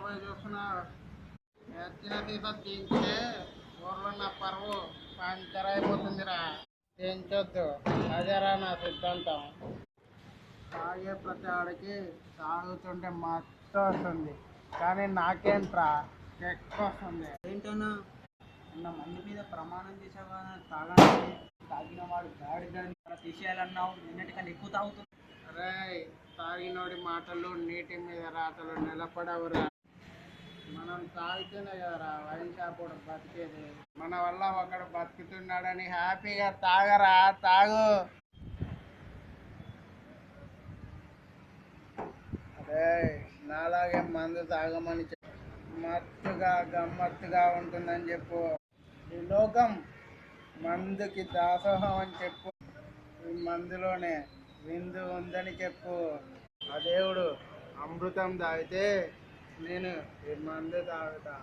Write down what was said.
పోయి చూస్తున్నా ఎత్తిన తీసా తీంచితే ఊర్లో నా పరువు పంచర్ అయిపోతుందిరా. తీయించొద్దు, అదేరా నా సిద్ధాంతం. తాగే ప్రతి ఆడికి తాగుతుంటే మత్తు వస్తుంది, కానీ నాకేంట్రా ఎక్కువ వస్తుంది. ఏంటన్నా నిన్న మంది మీద ప్రమాణం చేసావు కదా తాగాలని, తాగిన వాడు గాడిదని తీసేయాలన్నావు, నిన్నటికన్నా ఎక్కువ తాగుతుంది. అరే, తాగినోడి మాటలు నీటి మీద రాతలు నిలబడవురా. మనం తాగితేనే కదరా వైన్ షాప్ కూడా బతికేది. మన వల్ల ఒకడు బతుకుతున్నాడని హ్యాపీగా తాగరా, తాగు. అరే, నాలాగే మందు తాగమని మత్తుగా గమ్మత్తుగా ఉంటుందని చెప్పు. ఈ లోకం మందుకి దాసోహం అని చెప్పు. ఈ మందులోనే విందు ఉందని చెప్పు. ఆ దేవుడు అమృతం తాగితే నేను ఈ మందు తాగుతా.